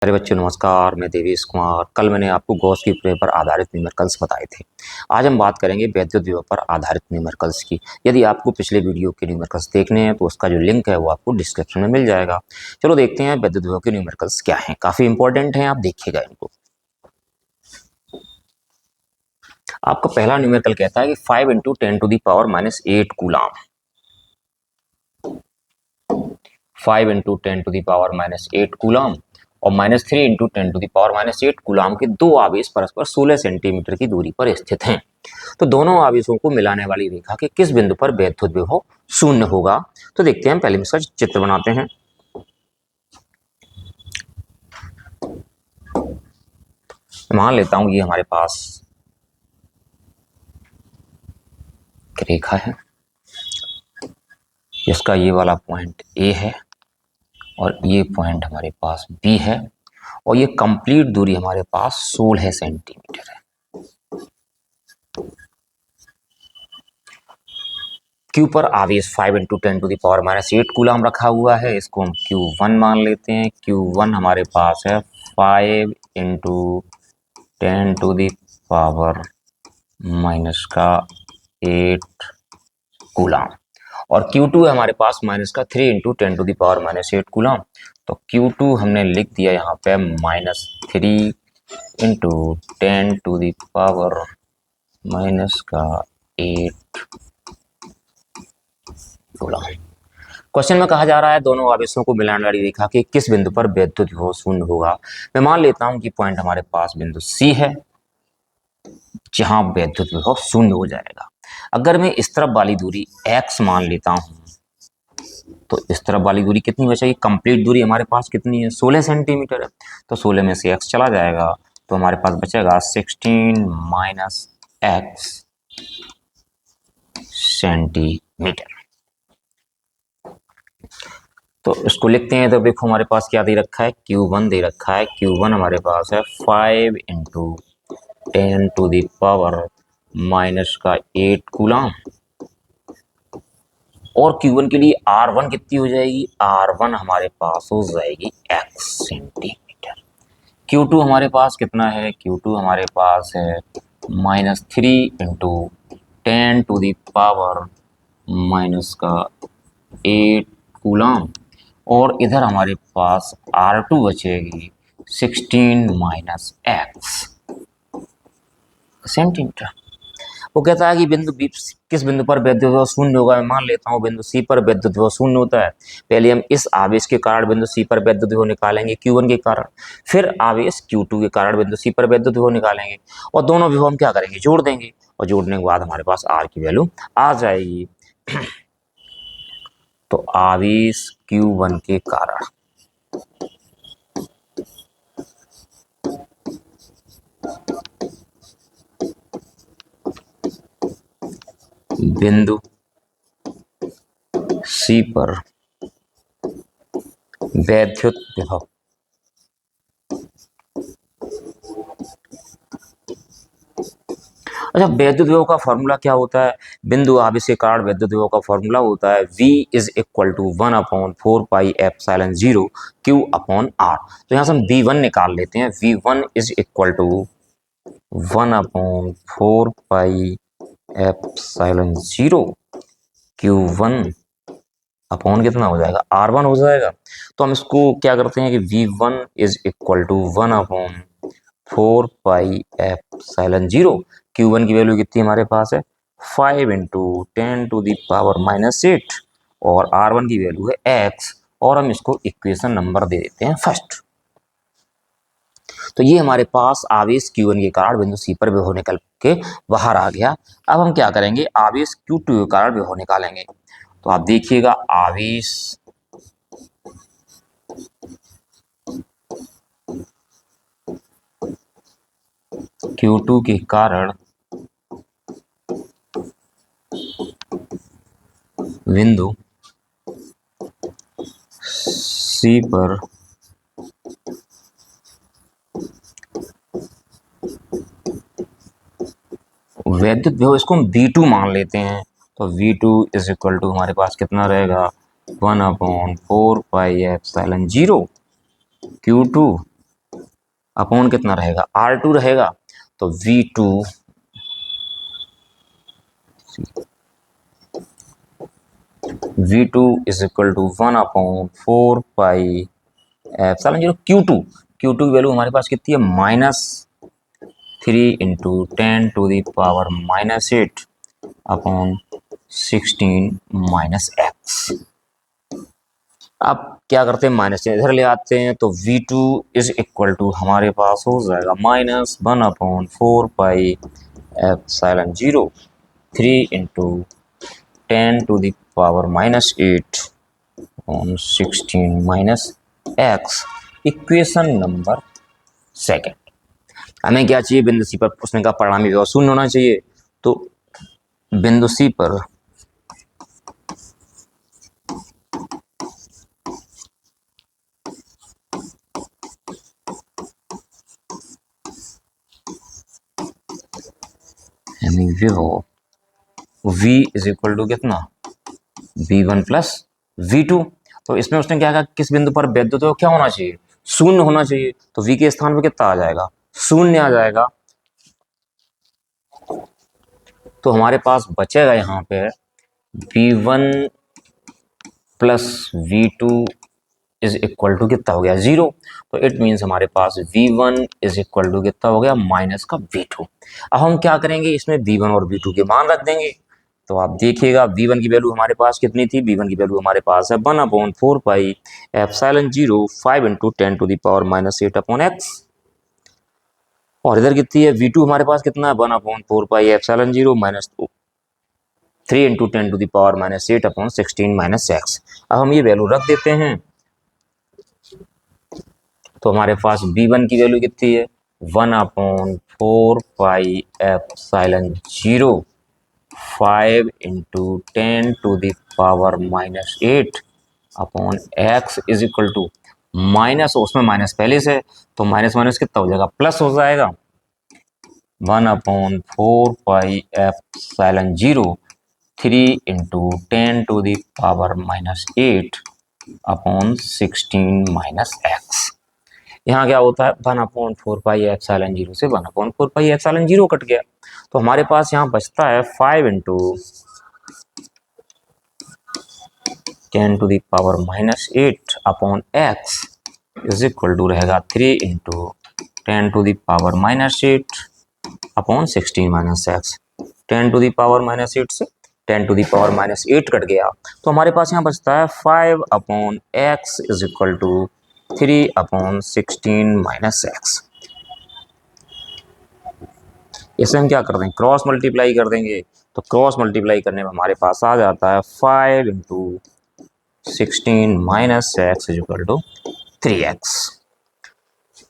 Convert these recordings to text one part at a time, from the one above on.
अरे बच्चों नमस्कार, मैं देवेश कुमार। कल मैंने आपको गॉस की प्रमेय पर आधारित न्यूमेरिकल्स बताए थे। आज हम बात करेंगे वैद्युत विभव पर आधारित न्यूमेरिकल्स की। यदि आपको पिछले वीडियो के न्यूमेरिकल्स देखने हैं तो उसका जो लिंक है वो आपको डिस्क्रिप्शन में मिल जाएगा। चलो देखते हैं वैद्युत विभव के न्यूमेरिकल्स क्या हैं। काफी इंपॉर्टेंट हैं, आप देखिएगा इनको। आपका पहला न्यूमेरिकल कहता है कि 5 × 10⁻⁻8 कूलाम। 5 × 10⁻⁻8 कूलाम और -3 × 10⁻⁻8 कूलाम के दो आवेश परस्पर 16 सेंटीमीटर की दूरी पर स्थित हैं। तो दोनों आवेशों को मिलाने वाली रेखा के किस बिंदु पर वैद्युत विभव शून्य होगा? तो देखते हैं, पहले इसका चित्र बनाते हैं। मान लेता हूं ये हमारे पास रेखा है, इसका ये वाला पॉइंट ए है और ये पॉइंट हमारे पास बी है और ये कंप्लीट दूरी हमारे पास 16 सेंटीमीटर है। Q पर आवेश 5 × 10⁻⁸ कूलाम रखा हुआ है। इसको हम Q1 मान लेते हैं। Q1 हमारे पास है 5 × 10⁻⁻8 कूलाम और Q2 है हमारे पास -3 × 10⁻⁸ कूलाम। तो Q2 हमने लिख दिया यहाँ पे -3 × 10⁻⁻8 कूलाम। क्वेश्चन में कहा जा रहा है दोनों आवेशों को मिलाने वाली रेखा के किस बिंदु पर वैद्युत विभव शून्य होगा। मैं मान लेता हूं कि पॉइंट हमारे पास बिंदु सी है जहां वैद्युत विभव शून्य हो जाएगा। अगर मैं इस तरफ वाली दूरी x मान लेता हूं तो इस तरफ वाली दूरी कितनी बचेगी? कंप्लीट दूरी हमारे पास कितनी है? 16 सेंटीमीटर है। तो 16 में से x चला जाएगा तो हमारे पास बचेगा 16 - x सेंटीमीटर। तो इसको लिखते हैं। तो देखो हमारे पास क्या दे रखा है, Q1 दे रखा है। Q1 हमारे पास है 5 × 10⁻⁻8 कूलाम और Q1 के लिए R1 कितनी हो जाएगी? R1 हमारे पास हो जाएगी x सेंटीमीटर। Q2 हमारे पास कितना है? Q2 हमारे पास है -3 × 10⁻⁻8 कूलाम और इधर हमारे पास R2 बचेगी 16 - x सेंटीमीटर। वो कहता है कि बिंदु बी किस बिंदु पर वैद्युत विभव शून्य होगा। मैं मान लेता हूँ बिंदु सी पर वैद्युत विभव शून्य होता है। पहले हम इस आवेश के कारण बिंदु सी पर वैद्युत विभव निकालेंगे Q1 के कारण, फिर आवेश Q2 के कारण बिंदु सी पर वैद्युत विभव निकालेंगे और दोनों विभव हम क्या करेंगे? जोड़ देंगे और जोड़ने के बाद हमारे पास R की वैल्यू आ जाएगी। तो आवेश Q1 के कारण बिंदु सी पर वैद्युत विभव अच्छा, वैद्युत विभव का फॉर्मूला क्या होता है? बिंदु आवेश के कारण वैद्युत विभव का फॉर्मूला होता है V = 1/4πε0 Q/R। तो यहाँ से हम V1 निकाल लेते हैं। V1 = 1/4πε0 Q1 अपॉन कितना हो जाएगा? R1 हो जाएगा। तो हम इसको क्या करते हैं कि V1 = 1/4πε0 Q1 की वैल्यू कितनी हमारे पास है? 5 × 10⁻⁻8 और R1 की वैल्यू है x और हम इसको इक्वेशन नंबर दे देते हैं फर्स्ट। तो ये हमारे पास आवेश Q1 के कारण बिंदु सी पर विभव निकल के बाहर आ गया। अब हम क्या करेंगे? आवेश Q2 के कारण विभव निकालेंगे। तो आप देखिएगा, आवेश Q2 के कारण बिंदु सी पर वैद्युत विभव, इसको हम V2 मान लेते हैं। तो V2 = हमारे पास कितना रहेगा? 1/4πε0 Q2 अपॉन कितना रहेगा, R2 रहेगा, तो V2 is equal to 1/4 pi Q2 की वैल्यू हमारे पास कितनी है, -3 इंटू 10⁻⁻8 अपॉन 16 - x। अब क्या करते हैं, माइनस इधर ले आते हैं, तो V2 इज इक्वल टू हमारे पास हो जाएगा -1/4 पाई 3 into 10⁻⁻8 on 16 - x। Equation number second. हमें क्या चाहिए, बिंदु सी पर उसने कहा परिणामी विभव शून्य होना चाहिए, तो बिंदु सी पर विभव v इज इक्वल टू कितना, v1 प्लस v2। तो इसमें उसने क्या कहा, किस बिंदु पर वैद्युत क्या होना चाहिए, शून्य होना चाहिए। तो v के स्थान पर कितना आ जाएगा, शून्य आ जाएगा। तो हमारे पास बचेगा यहाँ पे v1 plus v2 is equal to कितना हो गया, 0। तो इट मीन्स हमारे पास v1 इज इक्वल टू कितना हो गया, माइनस का v2। अब हम क्या करेंगे, इसमें v1 और v2 के मान रख देंगे। तो आप देखिएगा v1 की वैल्यू हमारे पास कितनी थी, v1 की वैल्यू हमारे पास है 1/4 पाई (5 इंटू 10⁻⁻8 अपॉन x)। और इधर कितनी है, v2 हमारे पास कितना है, 1/4 पाई (3 इंटू 10⁻⁻8 अपॉन 16 - x)। अब हम ये वैल्यू रख देते हैं, तो हमारे पास v1 की वैल्यू कितनी है, 1/4 pi 5 into 10⁻⁻8 upon x is equal to minus, उसमें माइनस पहले से, तो माइनस माइनस कितना हो जाएगा, प्लस हो जाएगा। 1/4 पाई 3 इंटू 10⁻⁻8 अपॉन 16 - x। यहाँ क्या होता है, 1/4 पाई 0 से 1/4 पाई 0 कट गया। तो हमारे पास यहाँ बचता है 5 into 10⁻⁻8 upon x is equal to रहेगा 3 इंटू 10⁻⁻8 अपॉन 16 - x। 10⁻⁻8 से 10⁻⁻8 कट गया, तो हमारे पास यहाँ बचता है 5 upon x is equal to 3 upon 16 - x। इसे हम क्या कर देंगे, क्रॉस मल्टीप्लाई कर देंगे। तो क्रॉस मल्टीप्लाई करने में हमारे पास आ जाता है 5 into 16 - x is equal to 3x।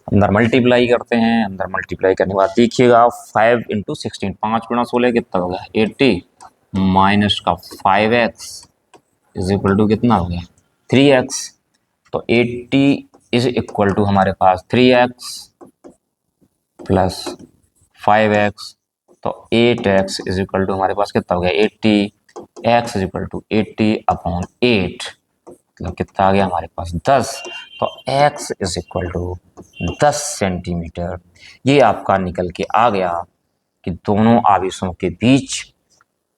अंदर मल्टीप्लाई करते हैं, अंदर मल्टीप्लाई करने के बाद देखिएगा 5 इंटू 16, 5 गुणा 16 कितना हो गया, 80 माइनस का 5x इज इक्वल टू कितना हो गया, 3x। तो 80 इज इक्वल टू हमारे पास 3x प्लस 5x, तो 8x इज इक्वल टू हमारे पास कितना हो गया, 80। x is equal to 80 upon 8, मतलब कितना आ गया हमारे पास 10। तो x is equal to 10 centimetre. ये आपका निकल के आ गया कि दोनों आवेशों के बीच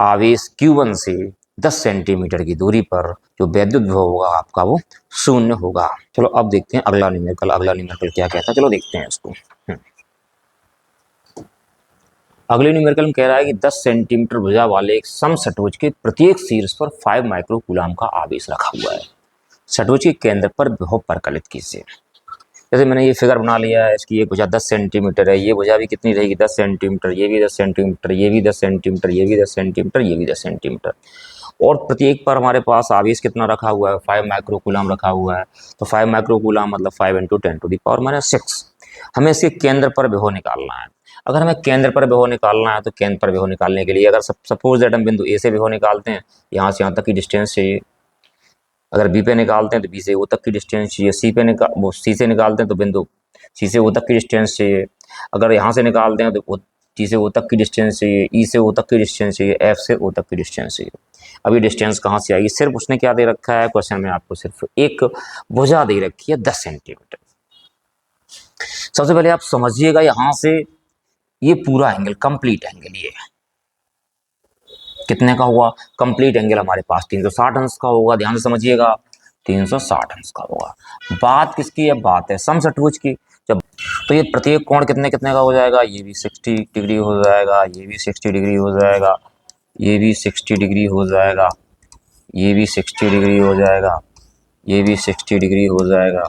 आवेश Q1 से 10 सेंटीमीटर की दूरी पर जो वैद्युत विभव होगा आपका वो शून्य होगा। चलो अब देखते हैं अगला न्यूमेरिकल। अगला न्यूमेरिकल क्या कहता है, चलो देखते हैं इसको। अगले न्यूमेरिकल में कह रहा है कि 10 सेंटीमीटर भुजा वाले एक समषट्भुज के प्रत्येक शीर्ष पर 5 माइक्रोकूलम का आवेश रखा हुआ है। षट्भुज के केंद्र पर विभव परिकलित कीजिए। जैसे मैंने ये फिगर बना लिया है, इसकी ये भुजा 10 सेंटीमीटर है, ये भुजा भी कितनी रहेगी, 10 सेंटीमीटर, ये भी 10 सेंटीमीटर, ये भी 10 सेंटीमीटर, ये भी 10 सेंटीमीटर, ये भी 10 सेंटीमीटर। और प्रत्येक पर हमारे पास आवेश कितना रखा हुआ है, 5 माइक्रोकूलम रखा हुआ है। तो 5 माइक्रोकूलम मतलब 5 इंटू 10⁻⁻6। हमें इसके केंद्र पर विभव निकालना है। अगर हमें केंद्र पर विभव निकालना है तो केंद्र पर विभव निकालने के लिए अगर सपोज दैट हम बिंदु ए से विभव निकालते हैं, यहाँ से यहाँ तक की डिस्टेंस चाहिए। अगर बी पे निकालते हैं तो बी से ओ तक की डिस्टेंस चाहिए। सी से निकालते हैं तो बिंदु सी से ओ तक की डिस्टेंस चाहिए। अगर यहाँ से निकालते हैं तो टी से ओ तक की डिस्टेंस चाहिए, ई से ओ तक की डिस्टेंस चाहिए, एफ से ओ तक की डिस्टेंस चाहिए। अब ये डिस्टेंस कहाँ से आएगी, सिर्फ उसने क्या दे रखा है क्वेश्चन में, आपको सिर्फ एक भुजा दे रखी है 10 सेंटीमीटर। सबसे पहले आप समझिएगा यहां से ये पूरा एंगल कंप्लीट एंगल ये कितने का हुआ, कंप्लीट एंगल हमारे पास 360 अंश का होगा, ध्यान से समझिएगा 360 अंश का होगा। बात किसकी है, बात है समचतुर्भुज की। जब तो ये प्रत्येक कोण कितने कितने का हो जाएगा, ये भी 60 डिग्री हो जाएगा, ये भी 60 डिग्री हो जाएगा, ये भी 60 डिग्री हो जाएगा, ये भी 60 डिग्री हो जाएगा, ये भी 60 डिग्री हो जाएगा,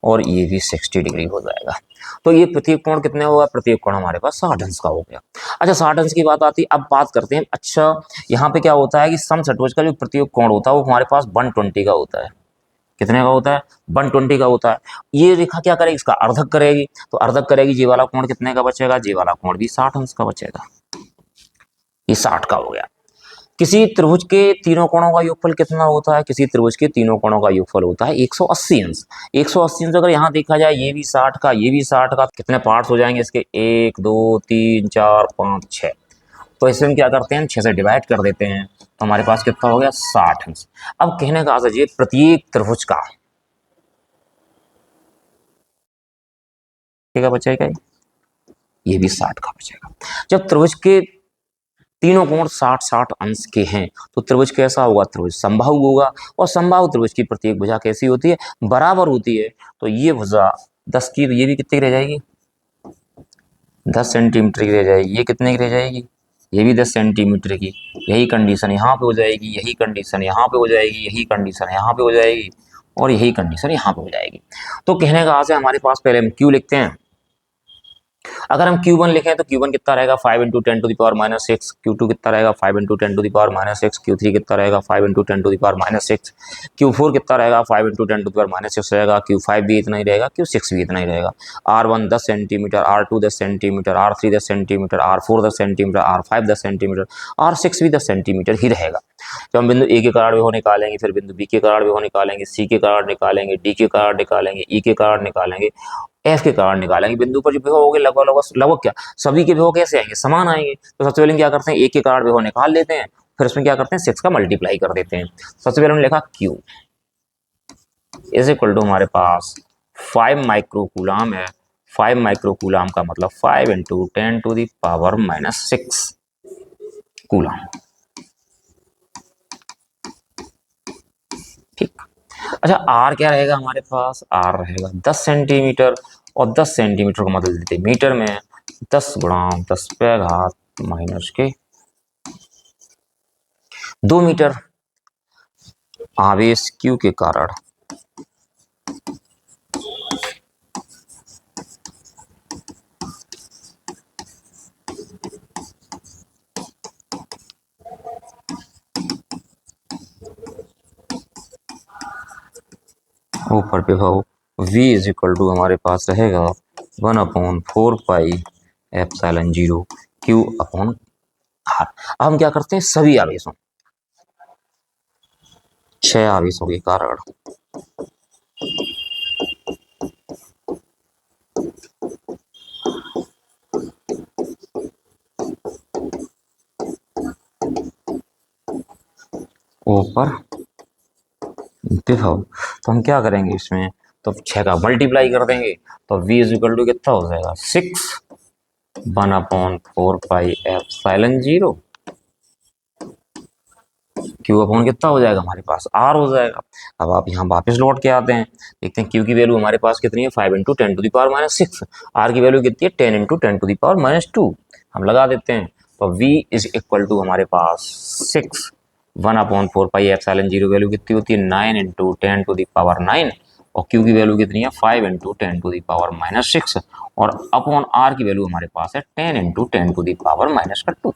और ये भी 60 डिग्री हो जाएगा। तो ये प्रत्येक कोण कितने होगा, प्रत्येक कोण हमारे पास 60 अंश का हो गया। अच्छा 60 अंश की बात आती है, अब बात करते हैं। अच्छा यहाँ पे क्या होता है कि समचतुर्भुज का जो प्रत्येक कोण होता है वो हमारे पास 120 का होता है। कितने का होता है, 120 का होता है। ये रेखा क्या करेगी, इसका अर्धक करेगी, तो अर्धक करेगी, ये वाला कोण कितने का बचेगा, ये वाला कोण भी 60 अंश का बचेगा, ये 60 का हो गया। किसी त्रिभुज के तीनों कोणों का योगफल कितना होता है, किसी त्रिभुज के तीनों कोणों का योगफल होता है 180 अंश। 180 अंश अगर यहाँ देखा जाए, ये भी 60 का, ये भी 60 का, कितने पार्ट्स हो जाएंगे इसके, 1 2 3 4 5 6। तो इसमें हम क्या करते हैं, 6 से डिवाइड कर देते हैं, तो हमारे पास कितना हो गया 60 अंश। अब कहने का अर्थ है प्रत्येक त्रिभुज का बचेगा, ये भी 60 का बचेगा। जब त्रिभुज के तीनों कोण 60-60 अंश के हैं तो त्रिभुज कैसा होगा, त्रिभुज समबाहु होगा। और समबाहु त्रिभुज की प्रत्येक भुजा कैसी होती है, बराबर होती है। तो ये भुजा 10 की, तो ये भी कितनी की रह जाएगी, 10 सेंटीमीटर की रह जाएगी। ये कितने की रह जाएगी, ये भी 10 सेंटीमीटर की। यही कंडीशन यहाँ पे हो जाएगी, यही कंडीशन यहाँ पे हो जाएगी, यही कंडीशन यहाँ पे हो जाएगी, और यही कंडीशन यहाँ पे हो जाएगी। तो कहने का अर्थ है हमारे पास, पहले हम क्यू लिखते हैं। अगर हम Q1 लिखें तो Q1 कितना रहेगा, 5 into 10 to the power minus 6। Q2 कितना रहेगा, 5 into 10 to the power minus 6। Q3 कितना रहेगा, 5 into 10 to the power minus 6। Q4 कितना रहेगा, 5 into 10 to the power minus 6 रहेगा। Q5 भी इतना ही रहेगा, Q6 भी इतना ही रहेगा। R1 10 centimetre, R2 10 centimetre, R3 10 centimetre, R4 10 centimetre, R5 10 centimetre, R6 भी 10 सेंटीमीटर ही रहेगा। जब हम बिंदु ए के कारण विभव निकालेंगे, फिर बिंदु बी के कारण विभव निकालेंगे, सी के कारण निकालेंगे, डी के कारण निकालेंगे, ई के कारण निकालेंगे, एफ के कारण निकालेंगे। बिंदु पर जो विभव होंगे लगभग लगभग लगभग क्या सभी के विभव कैसे आएंगे, समान आएंगे। तो सबसे पहले क्या करते हैं, एक के कारण विभव निकाल लेते हैं, फिर उसमें क्या करते हैं 6 का मल्टीप्लाई कर देते हैं। सबसे पहले हमने लिखा Q इज इक्वल टू हमारे पास 5 माइक्रोकूलम है। 5 माइक्रोकूलम का मतलब 5 into 10 to the power minus 6 coulomb. ठीक। अच्छा R क्या रहेगा हमारे पास, R रहेगा 10 सेंटीमीटर, और 10 सेंटीमीटर को बदल देते मीटर में, 10 गुणा 10 पे घात माइनस के 2 मीटर। आवेश Q के कारण ऊपर विभव V इज इक्वल टू हमारे पास रहेगा 1/4 pi epsilon 0 Q upon R। अब हम क्या करते हैं, सभी आवेशों 6 आवेशों के कारण ऊपर विभव, तो हम क्या करेंगे इसमें, तो 6 का मल्टीप्लाई कर देंगे, तो V इज इक्वल टू कितना हो जाएगा 6 1/4 पाई एप्सिलॉन 0 Q अपॉन कितना हो जाएगा हमारे पास R हो जाएगा। अब आप यहाँ वापस लौट के आते हैं, देखते हैं Q की वैल्यू हमारे पास कितनी है, 5 into 10 to the power minus 6। R की वैल्यू कितनी है, 10 into 10 to the power minus 2। हम लगा देते हैं, तो V इज इक्वल टू हमारे पास 6 1/4 पाई एप्सिलॉन 0 वैल्यू कितनी होती है 9 इंटू 10 टू द पावर 9, और Q की वैल्यू कितनी है 5 into 10 to the power minus 6, और अपॉन R की वैल्यू हमारे पास है 10 into 10 to the power minus 2।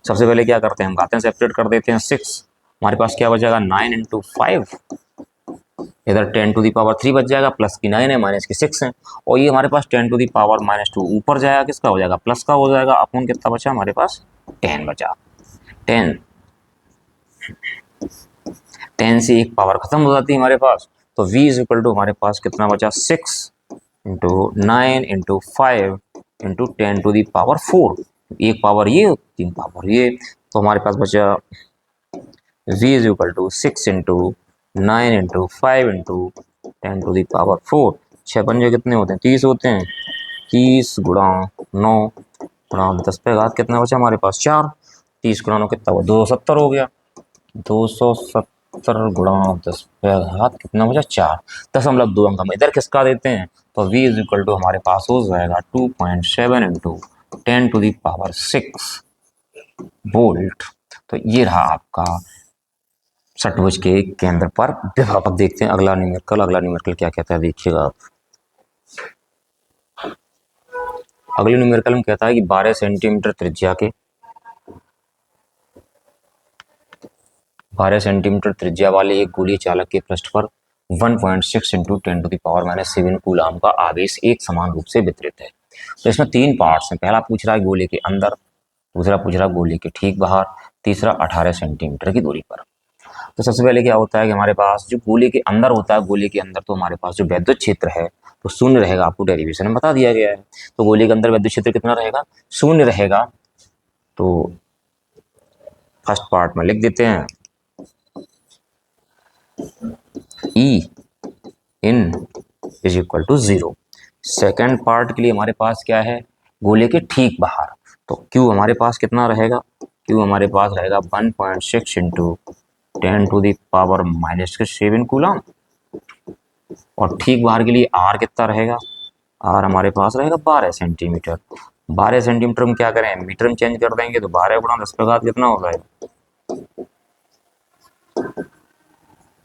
सबसे पहले क्या करते हैं, हम घातें सेपरेट कर देते हैं। 6 हमारे पास क्या बचेगा 9 इंटू 5, इधर 10 टू दी पावर 3 बच जाएगा, प्लस की 9 है माइनस की 6 है, और ये हमारे पास 10 टू दी पावर माइनस 2 ऊपर जाएगा, किसका हो जाएगा प्लस का हो जाएगा, अपॉन कितना बचा हमारे पास 10 बचा। 10 से एक पावर खत्म हो जाती है हमारे पास, तो v इज इक्वल टू हमारे पास कितना बचा 6 into 9 into 5 into 10 to the power 4, एक पावर ये 3 पावर ये, तो हमारे पास बचा v is equal to 6 into 9 into 5 into 10 to the power 4। 6 पंजे कितने होते हैं 30 होते हैं। 30 गुणा 9 गुणा 10 पे घात कितना बचा हमारे पास 4। 30 गुणा 9 कितना हुआ 270 हो गया। 270 गुणा 10 पे घात कितना बचा 4। 0.2 अंक हम इधर किसका देते हैं तो v इज इक्वल टू हमारे पास हो जाएगा 2.7 इंटू 10⁶ वोल्ट। तो ये रहा आपका षट्भुज के केंद्र पर विभव। अब देखते हैं अगला न्यूमेरिकल क्या कहता है देखिएगा आप। अगले न्यूमेरिकल में कहता है कि 12 सेंटीमीटर त्रिज्या के 12 सेंटीमीटर त्रिज्या वाले एक गोलीय चालक के पृष्ठ पर 1.6 इंटू 10⁻7 कूलाम का आवेश एक समान रूप से वितरित है। तो इसमें 3 पार्ट्स हैं। पहला पूछ रहा है गोले के अंदर, दूसरा पूछ रहा है गोले के ठीक बाहर, तीसरा 18 सेंटीमीटर की दूरी पर। तो सबसे पहले क्या होता है कि हमारे पास जो गोले के अंदर होता है, गोले के अंदर तो हमारे पास जो वैद्युत क्षेत्र है तो शून्य रहेगा, आपको डेरिवेशन में बता दिया गया है। तो गोले के अंदर वैद्युत क्षेत्र कितना रहेगा शून्य रहेगा। तो फर्स्ट पार्ट में लिख देते हैं E in is equal to 0। Second part के लिए हमारे पास क्या है गोले के ठीक बाहर, तो Q हमारे पास कितना रहेगा, Q हमारे पास रहेगा 1.6 इंटू 10⁻⁻7 कूलम। और ठीक बाहर के लिए R कितना रहेगा, R हमारे पास रहेगा 12 सेंटीमीटर। 12 सेंटीमीटर में क्या करें मीटर में चेंज कर देंगे तो 12 गुणा 10 पे घात कितना हो जाएगा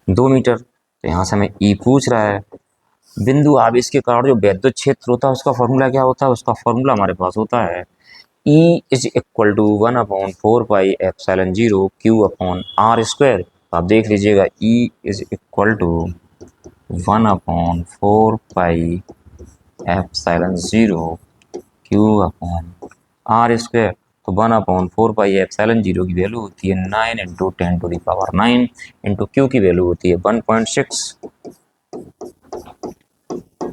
2 मीटर। तो यहाँ से हमें E पूछ रहा है। बिंदु आवेश के कारण जो वैद्युत क्षेत्र होता है उसका फॉर्मूला क्या होता है, उसका फॉर्मूला हमारे पास होता है E is equal to 1/4πε0 Q/r²। तो आप देख लीजिएगा E is equal to 1/4πε0 Q/r²। तो 1/4πε0 की वैल्यू होती है 9 इंटू 10⁹ इंटू Q की वैल्यू होती है 1.6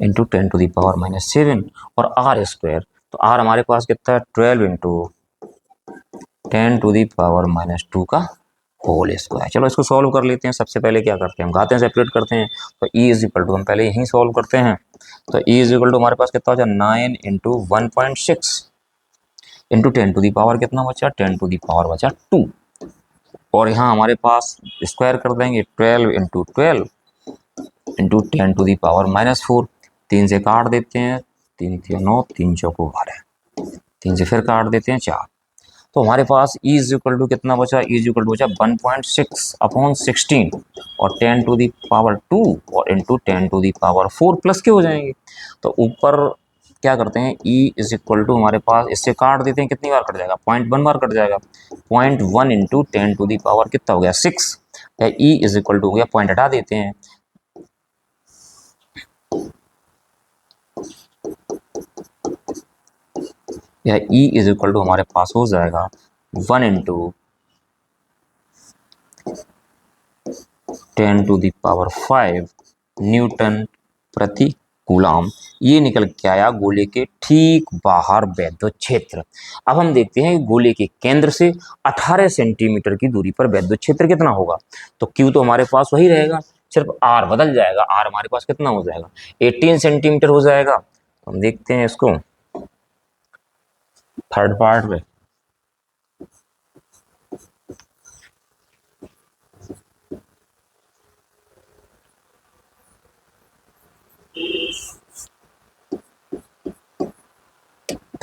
इंटू 10⁻⁻7 और R²। तो R हमारे पास कितना है 12 इंटू 10⁻⁻2 का होल स्क्वायर। चलो इसको सॉल्व कर लेते हैं। सबसे पहले क्या करते हैं हम घातें सेपरेट करते हैं। तो E इज इक्वल टू हम पहले यहीं सॉल्व करते हैं। तो E इज इक्वल टू हमारे पास कितना बचा 9 इंटू 1.6 इंटू 10⁻ कितना बचा 10⁻ बचा 2। और यहाँ हमारे पास स्क्वायर कर देंगे 12 इंटू 12 इंटू 10⁻⁻4। 3 से काट देते हैं 3 3 9 3 चौको 12, 3 से फिर काट देते हैं 4। तो हमारे पास E इज इक्वल टू कितना बचा, E इज इक्वल टू बचा 1.6/16 और 10⁻2 और इंटू 10⁻4 प्लस के हो जाएंगे। तो ऊपर क्या करते हैं E इज इक्वल टू हमारे पास इससे काट देते हैं, कितनी बार कट जाएगा 0.1 बार कट जाएगा। 0.1 इंटू 10⁻ कितना हो गया 6। या E इज इक्वल टू हो गया, पॉइंट हटा देते हैं, या E इज इक्वल टू हमारे पास हो जाएगा 1 इंटू 10⁵ न्यूटन प्रति कूलाम। ये निकल के आया गोले के ठीक बाहर वैद्युत क्षेत्र। अब हम देखते हैं गोले के केंद्र से 18 सेंटीमीटर की दूरी पर वैद्युत क्षेत्र कितना होगा। तो Q तो हमारे पास वही रहेगा, सिर्फ R बदल जाएगा। R हमारे पास कितना हो जाएगा 18 सेंटीमीटर हो जाएगा। तो हम देखते हैं इसको थर्ड पार्ट में।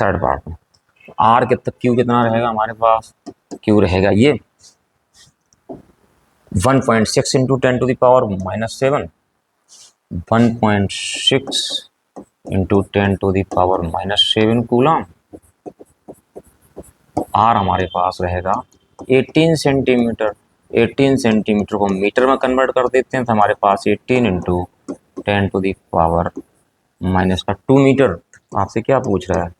थर्ड पार्ट में R कितना Q कितना रहेगा हमारे पास, Q रहेगा ये 1.6 इंटू 10⁻⁻7 1.6 इंटू 10⁻⁻7 कूलम। R हमारे पास रहेगा 18 सेंटीमीटर। 18 सेंटीमीटर को मीटर में कन्वर्ट कर देते हैं तो हमारे पास 18 इंटू 10⁻⁻2 मीटर। आपसे क्या पूछ रहा है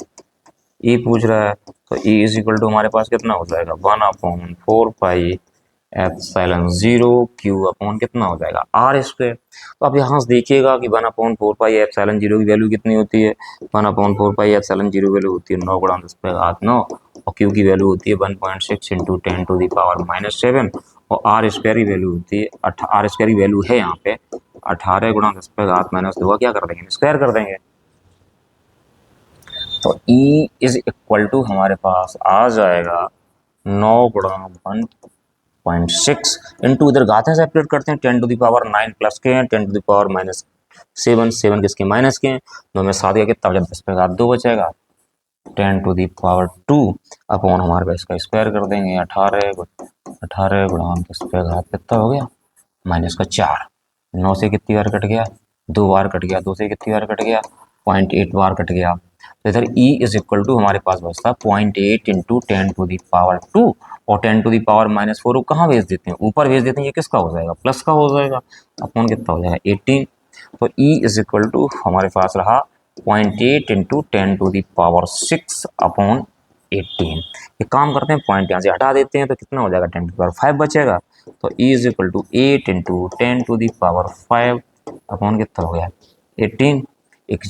E पूछ रहा है। तो E इज इक्वल टू हमारे पास कितना हो जाएगा 1/4πε0 Q/ कितना हो जाएगा R²। तो आप यहाँ से देखिएगा कि 1/4πε0 की वैल्यू कितनी होती है 1/4πε0 वैल्यू होती है 9 गुणा 10 पे घात 9 और Q की वैल्यू होती है 1.6 इंटू 10⁻⁻7 और R² की वैल्यू होती है R² की वैल्यू है यहाँ पे 18 गुणा 10 पे घात माइनस 2 क्या कर देंगे, स्क्वायर कर देंगे। तो E इज इक्वल टू हमारे पास आ जाएगा 9 गुणा 1.6 इंटू, इधर घातें सेपरेट करते हैं, 10 टू द पावर 9 प्लस के हैं, 10 टू द पावर माइनस 7 किसके माइनस के हैं, 2 में 7 का कितना बचा, 10 पे घात 2 बचेगा, 10 टू दी पावर 2 अपॉन हमारे पास इसका स्क्वायर कर देंगे, 18 गुणा 10 पे घात कितना हो गया, माइनस का 4, 9 से कितनी बार कट गया, 2 बार कट गया, 2 से कितनी बार कट गया, 0.8 बार कट गया। तो इधर E इज इक्वल टू हमारे पास बचता 0.8 इंटू 10 टू दी पावर 2, और 10 टू दी पावर माइनस 4 कहाँ भेज देते हैं, ऊपर भेज देते हैं, ये किसका हो जाएगा, प्लस का हो जाएगा, अपॉन कितना हो जाएगा 18। तो E इज इक्वल टू हमारे पास रहा 0.8 into 10 to the power 6 upon 18। एक काम करते हैं, पॉइंट यहाँ से हटा देते हैं, तो कितना हो जाएगा, 10 टू दी पावर 5 बचेगा। तो E is equal to 8 into 10 to the power 5 upon कितना हो गया 18। एक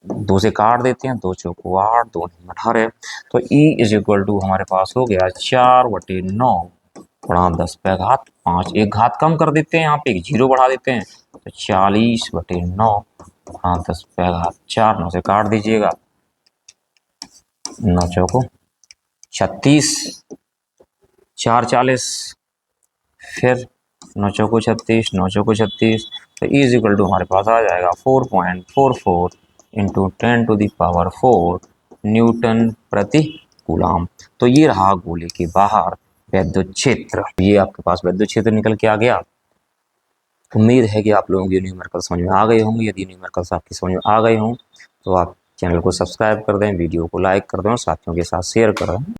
2 से काट देते हैं, 2 चौको 8, 2 18। तो E इज इक्वल टू हमारे पास हो गया 4/9 गुणा 10 पे घात 5, एक घात कम कर देते हैं, यहाँ पे एक जीरो बढ़ा देते हैं, तो 40/9 गुणा 10 पे घात 4, 9 से काट दीजिएगा, 9 चौको 36, 4 40, फिर 9 चौको 36, 9 चौको 36। तो E इज इक्वल टू हमारे पास आ जाएगा 4.44 into 10 to the power 4 newton प्रति कूलाम। तो ये रहा गोले के बाहर वैद्युत क्षेत्र, ये आपके पास वैद्युत क्षेत्र निकल के आ गया। उम्मीद है कि आप लोगों को ये न्यूमेरिकल समझ में आ गए होंगे। यदि न्यूमेरिकल्स आपकी समझ में आ गए हों तो आप चैनल को सब्सक्राइब कर दें, वीडियो को लाइक कर दें और साथियों के साथ शेयर कर दें।